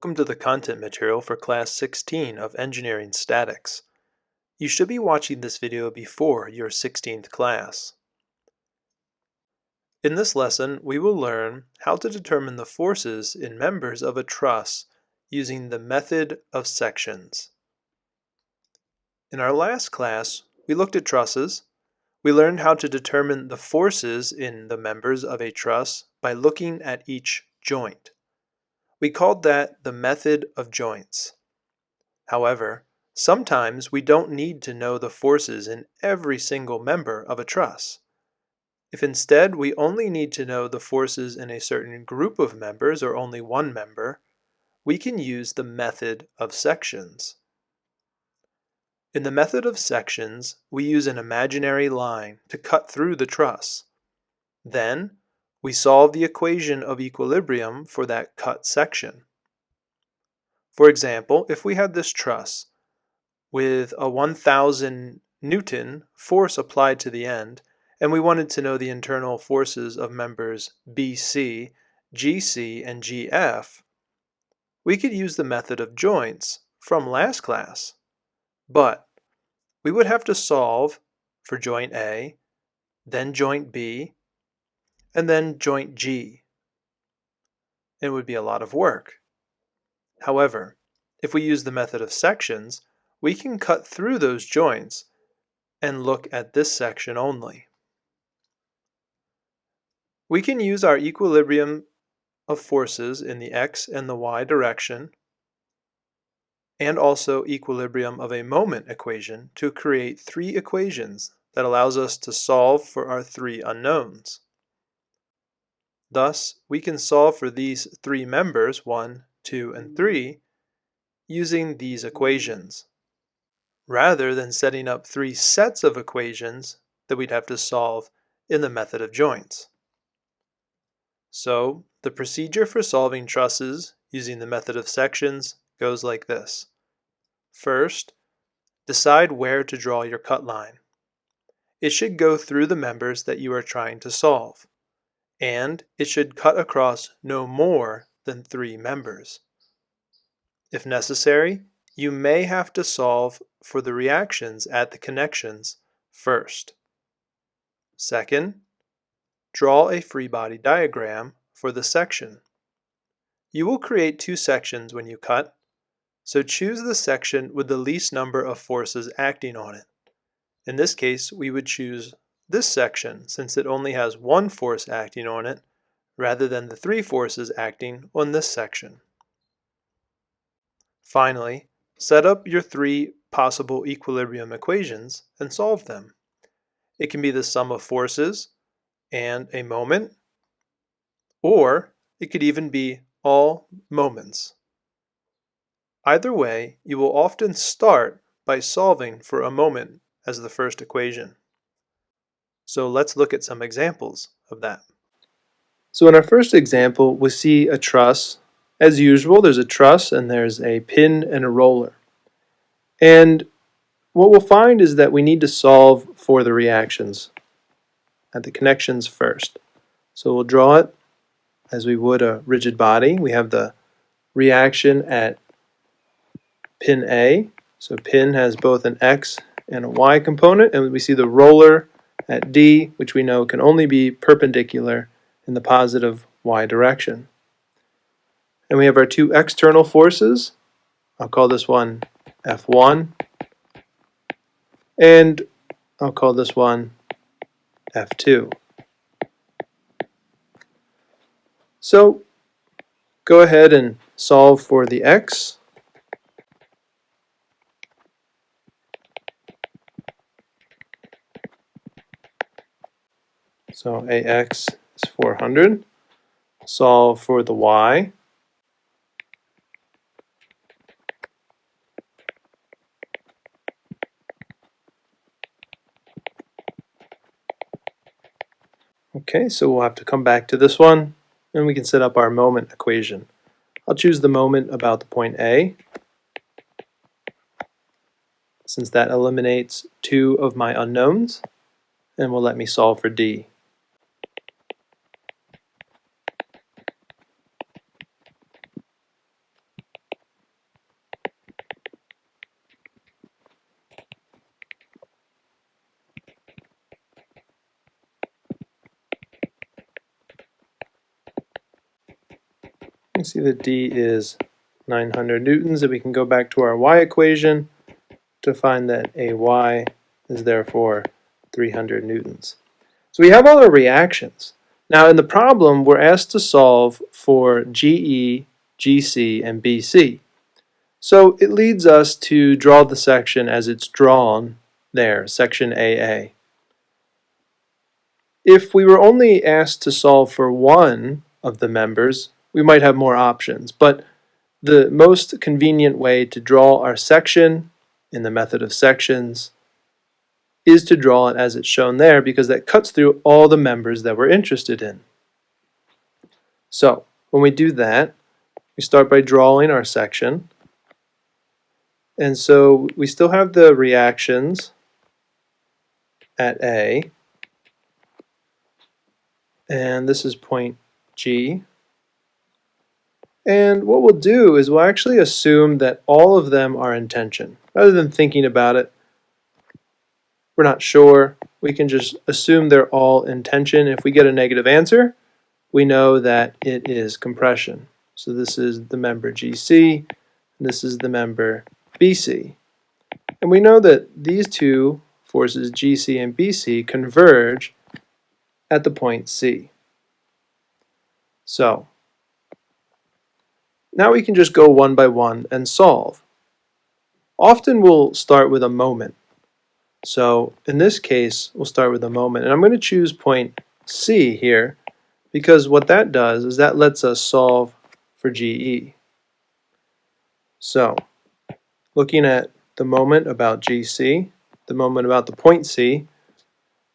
Welcome to the content material for Class 16 of Engineering Statics. You should be watching this video before your 16th class. In this lesson, we will learn how to determine the forces in members of a truss using the method of sections. In our last class, we looked at trusses. We learned how to determine the forces in the members of a truss by looking at each joint. We called that the method of joints. However, sometimes we don't need to know the forces in every single member of a truss. If instead we only need to know the forces in a certain group of members or only one member, we can use the method of sections. In the method of sections, we use an imaginary line to cut through the truss. Then, we solve the equation of equilibrium for that cut section. For example, if we had this truss with a 1000 Newton force applied to the end, and we wanted to know the internal forces of members BC, GC, and GF, we could use the method of joints from last class. But we would have to solve for joint A, then joint B, and then joint G. It would be a lot of work. However, if we use the method of sections, we can cut through those joints and look at this section only. We can use our equilibrium of forces in the x and the y direction, and also equilibrium of a moment equation to create three equations that allows us to solve for our three unknowns. Thus, we can solve for these three members, 1, 2, and 3, using these equations, rather than setting up three sets of equations that we'd have to solve in the method of joints. So, the procedure for solving trusses using the method of sections goes like this. First, decide where to draw your cut line. It should go through the members that you are trying to solve, and it should cut across no more than 3 members. If necessary, you may have to solve for the reactions at the connections first. Second, draw a free body diagram for the section. You will create 2 sections when you cut, so choose the section with the least number of forces acting on it. In this case, we would choose this section since it only has 1 force acting on it, rather than the 3 forces acting on this section. Finally, set up your 3 possible equilibrium equations and solve them. It can be the sum of forces and a moment, or it could even be all moments. Either way, you will often start by solving for a moment as the first equation. So let's look at some examples of that. So in our first example, we see a truss. As usual, there's a truss and there's a pin and a roller. And what we'll find is that we need to solve for the reactions at the connections first. So we'll draw it as we would a rigid body. We have the reaction at pin A. So pin has both an X and a Y component, and we see the roller at D, which we know can only be perpendicular in the positive Y direction. And we have our 2 external forces. I'll call this one F1, and I'll call this one F2. So go ahead and solve for the X. So AX is 400. Solve for the Y. Okay, so we'll have to come back to this one, and we can set up our moment equation. I'll choose the moment about the point A, since that eliminates 2 of my unknowns, and will let me solve for D. You see that D is 900 newtons, and we can go back to our y equation to find that AY is therefore 300 newtons. So we have all our reactions. Now in the problem, we're asked to solve for GE, GC, and BC. So it leads us to draw the section as it's drawn there, section AA. If we were only asked to solve for one of the members, we might have more options, but the most convenient way to draw our section in the method of sections is to draw it as it's shown there, because that cuts through all the members that we're interested in. So when we do that, we start by drawing our section. And so we still have the reactions at A, and this is point G. And what we'll do is we'll actually assume that all of them are in tension. Rather than thinking about it, we're not sure, we can just assume they're all in tension. If we get a negative answer, we know that it is compression. So this is the member GC, and this is the member BC. And we know that these two forces, GC and BC, converge at the point C. So now we can just go one by one and solve. Often we'll start with a moment. So in this case, we'll start with a moment. And I'm going to choose point C here, because what that does is that lets us solve for GE. So looking at the moment about GC, the moment about the point C,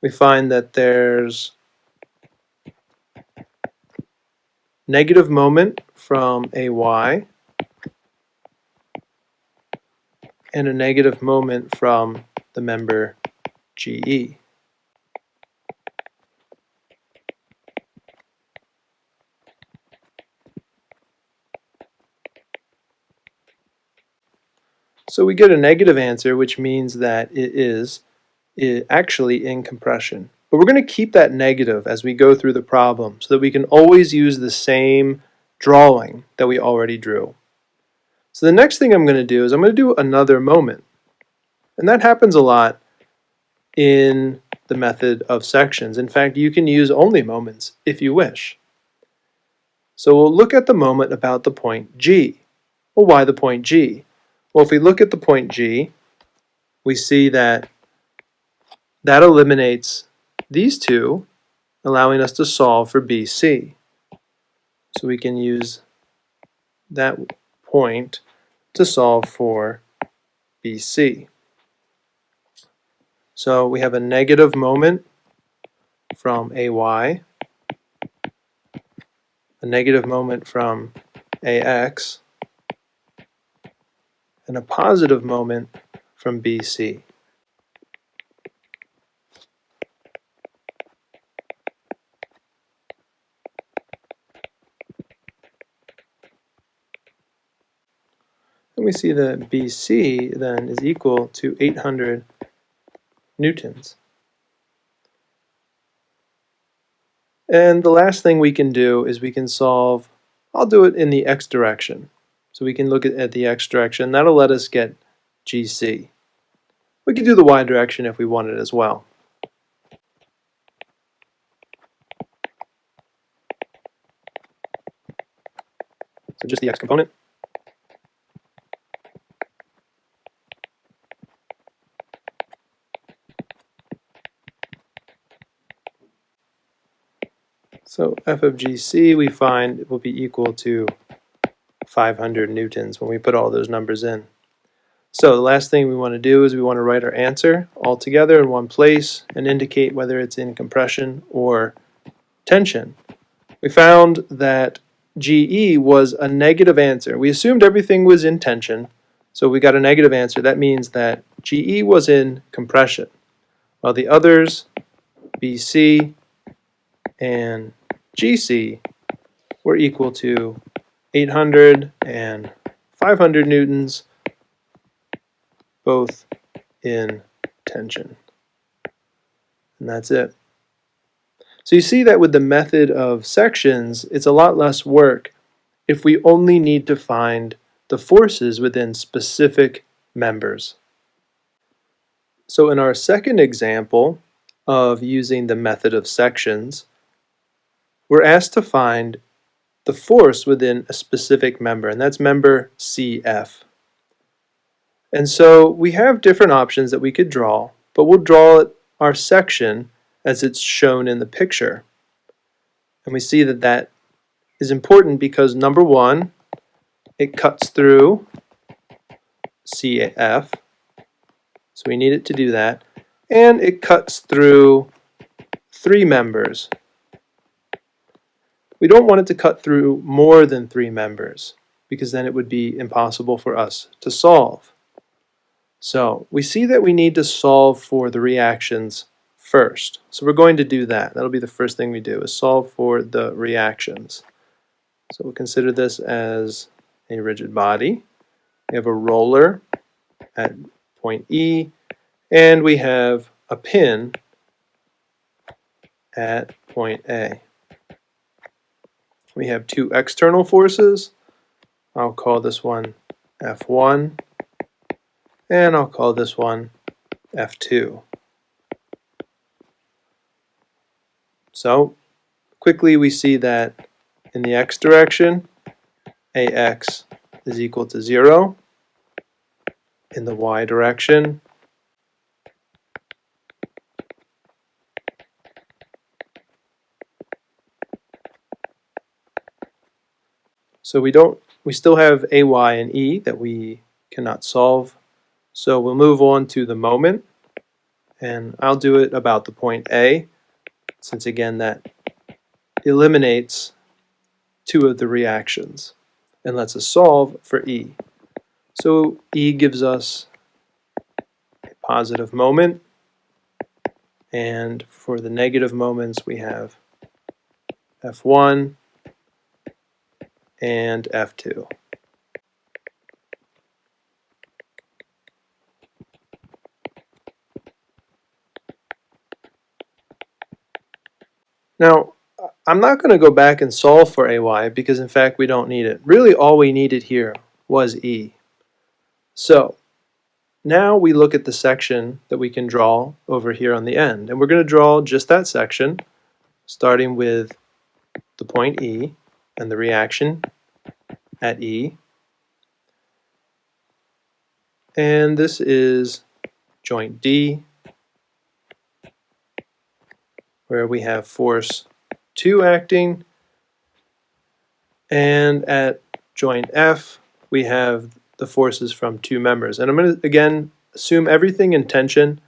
we find that there's negative moment from AY and a negative moment from the member GE. So we get a negative answer, which means that it is actually in compression. But we're going to keep that negative as we go through the problem so that we can always use the same drawing that we already drew. So the next thing I'm going to do is I'm going to do another moment. And that happens a lot in the method of sections. In fact, you can use only moments if you wish. So we'll look at the moment about the point G. Well, why the point G? Well, if we look at the point G, we see that that eliminates these two, allowing us to solve for BC. So we can use that point to solve for BC. So we have a negative moment from AY, a negative moment from AX, and a positive moment from BC. And we see that BC then is equal to 800 newtons. And the last thing we can do is we can solve, I'll do it in the x direction. So we can look at the x direction. That'll let us get GC. We could do the y direction if we wanted as well. So just the x component. So f of GC we find will be equal to 500 newtons when we put all those numbers in. So the last thing we want to do is we want to write our answer all together in one place and indicate whether it's in compression or tension. We found that GE was a negative answer. We assumed everything was in tension, so we got a negative answer. That means that GE was in compression, while the others, BC and GC, were equal to 800 and 500 newtons, both in tension. And that's it. So you see that with the method of sections, it's a lot less work if we only need to find the forces within specific members. So in our second example of using the method of sections, we're asked to find the force within a specific member, and that's member CF. And so we have different options that we could draw, but we'll draw our section as it's shown in the picture. And we see that that is important because number one, it cuts through CF, so we need it to do that, and it cuts through three members. We don't want it to cut through more than three members because then it would be impossible for us to solve. So we see that we need to solve for the reactions first. So we're going to do that. That'll be the first thing we do, is solve for the reactions. So we'll consider this as a rigid body. We have a roller at point E, and we have a pin at point A. We have two external forces. I'll call this one F1, and I'll call this one F2. So quickly we see that in the x direction, AX is equal to 0. In the y direction, so we still have AY and E that we cannot solve. So we'll move on to the moment, and I'll do it about the point A, since again that eliminates two of the reactions and lets us solve for E. So E gives us a positive moment, and for the negative moments we have F1 and F2. Now, I'm not going to go back and solve for AY because in fact we don't need it. Really all we needed here was E. So now we look at the section that we can draw over here on the end, and we're going to draw just that section starting with the point E and the reaction at E. And this is joint D, where we have force 2 acting, and at joint F we have the forces from two members. And I'm going to again assume everything in tension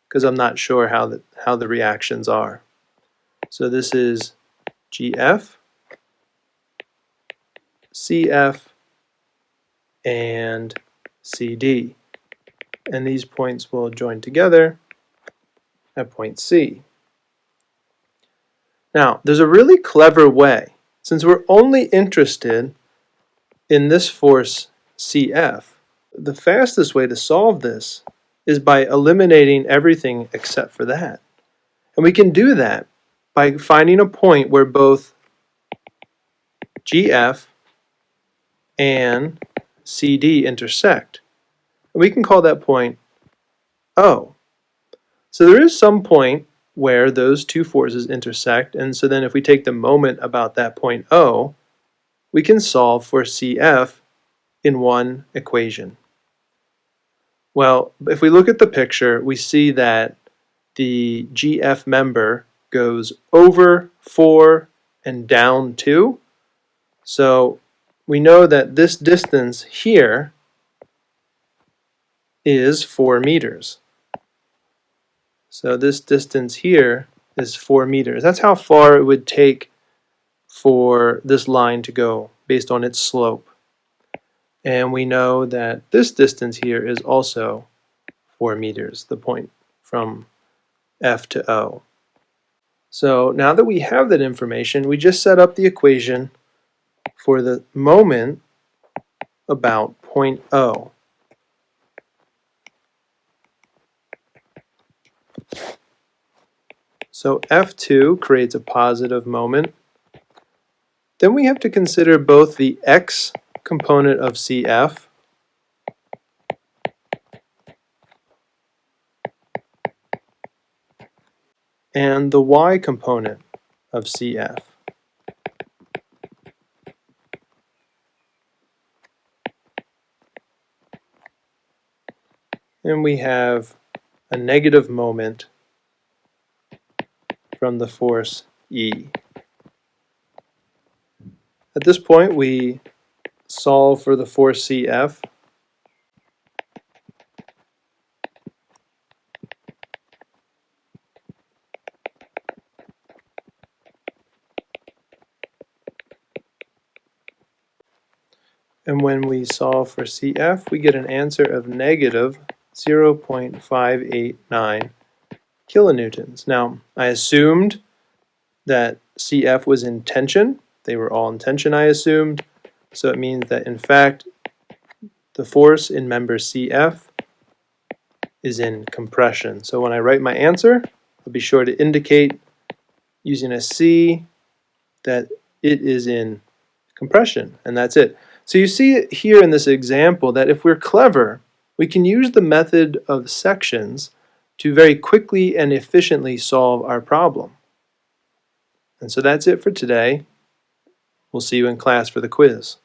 because I'm not sure how the reactions are. So this is GF, CF, and CD. And these points will join together at point C. Now, there's a really clever way. Since we're only interested in this force CF, the fastest way to solve this is by eliminating everything except for that. And we can do that by finding a point where both GF and CD intersect. And we can call that point O. So there is some point where those two forces intersect, and so then if we take the moment about that point O, we can solve for CF in one equation. Well, if we look at the picture, we see that the GF member goes over 4 and down 2. So we know that this distance here is 4 meters. So this distance here is 4 meters. That's how far it would take for this line to go based on its slope. And we know that this distance here is also 4 meters, the point from F to O. So now that we have that information, we just set up the equation for the moment about point O. So F2 creates a positive moment, Then we have to consider both the x component of CF and the y component of CF. And we have a negative moment from the force E. At this point, we solve for the force CF. And when we solve for CF, we get an answer of negative 0.589 kilonewtons. Now, I assumed that CF was in tension. They were all in tension, I assumed. So it means that, in fact, the force in member CF is in compression. So when I write my answer, I'll be sure to indicate using a C that it is in compression, and that's it. So you see here in this example that if we're clever, we can use the method of sections to very quickly and efficiently solve our problem. And so that's it for today. We'll see you in class for the quiz.